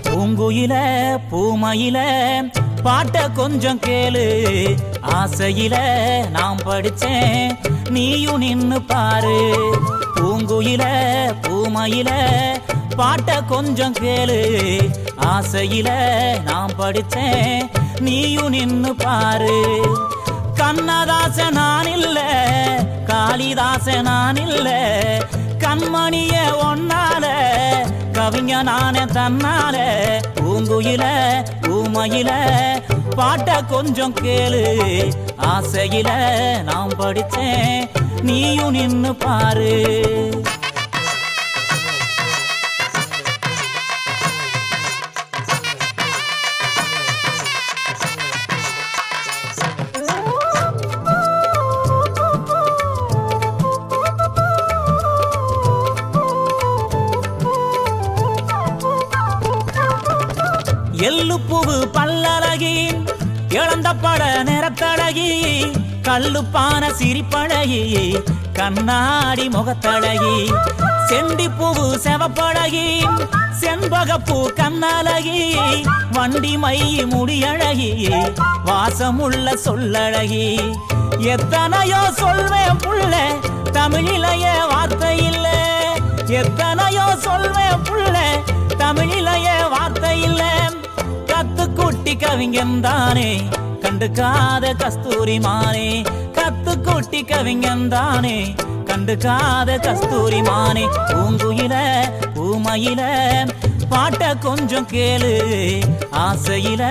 பூங்குயில பூமயில பாட்ட கொஞ்சம் கேளு, ஆசையில நான் படிச்சேன் நீயும் நின்னு பாரு. பூங்குயில பூமயில பாட்ட கொஞ்சம் கேளு, ஆசையில நான் படிச்சேன் நீயும் நின்னு பாரு. கண்ணதாச நான் இல்ல, காளிதாச நான் இல்ல, கண்மணிய ஒன்னால கவிஞ நானே தன்னால. பூங்குயில பூமயில பாட்ட கொஞ்சம் கேளு, ஆசையில நான் படிச்சேன் நீயும் நின்னு பாரு. எள்ளுப்பூவு பல்லழகி, இழந்த பட நிறத்தழகி, கல்லுப்பான சிரிப்பழகி, கண்ணாடி முகத்தழகி, செண்டிப்பூவு செவப்பழகி, செண்பகப்பூ கண்ணழகி, வண்டி மை முடியழகி, வாசமுள்ள சொல்லழகி. எத்தனையோ சொல்வேன் புள்ள, தமிழிலைய வார்த்தை இல்ல. எத்தனையோ சொல்வேன் புள்ள, தமிழிலைய வார்த்தை இல்ல. கத்துக்குட்டி கவிஞந்தானே கண்டுக்காத கஸ்தூரி மானே, கத்துக்குட்டி கவிஞந்தானே கண்டுக்காத கஸ்தூரி மானே. பூங்குயில பூமயில பாட்ட கொஞ்சம் கேளு, ஆசையில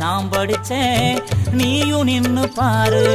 நான் படிச்சேன் நீயும் நின்னு பாரு.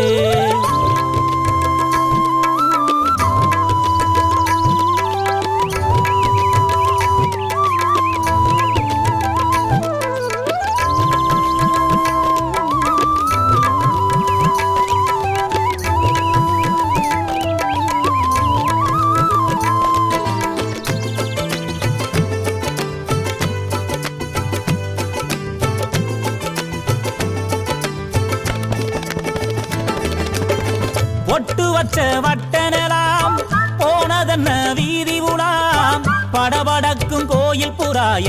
ஒட்டு வச்ச வட்டனலாம் போனதென்ன வீதி உலாம், படபடக்கும் கோயில் புறாய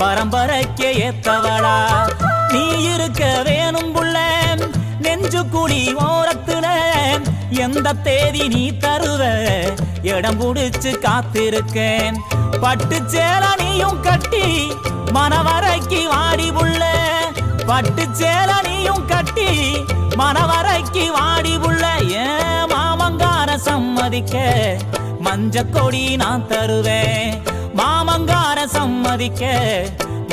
பரம்பரைக்கு ஏத்தவளா. நீ இருக்க வேணும் புள்ள நெஞ்சு குடி ஓரத்துல, எந்த தேதி நீ தருவ இடம் புடிச்சு காத்திருக்கேன். பட்டு சேல நீயும் கட்டி மனவரைக்கு வாடி புள்ள, பட்டு சேல நீயும் கட்டி மனவரைக்கு வாடி புள்ள. ஏன் மாமங்கார சம்மதிக்க மஞ்ச கொடி நான் தருவேன், மாமங்கார சம்மதிக்க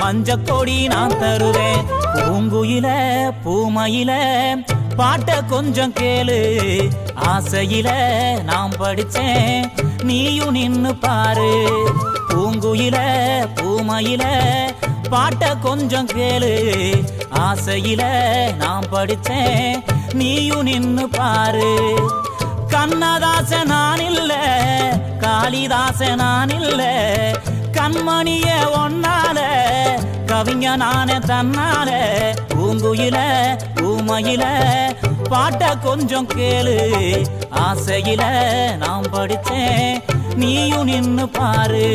மஞ்ச கொடி நான் தருவேன். பூங்குயில பூமயில பாட்ட கொஞ்சம் கேளு, ஆசையில நான் படிச்சேன் நீயும் நின்னு பாரு. பூங்குயில பூமயில பாட்ட கொஞ்சம் கேளு, ஆசையில நான் படிச்சேன் நீயும் நின்னு பாரு. கண்ணதாச நான் இல்ல, காளிதாச நான் இல்ல, கண்மணிய ஒன்னால கவிஞ நானே தன்னால. பூங்குயில பூமயில பாட்ட கொஞ்சம் கேளு, ஆசையில நான் படிச்சேன் நீயும் நின்னு பாரு.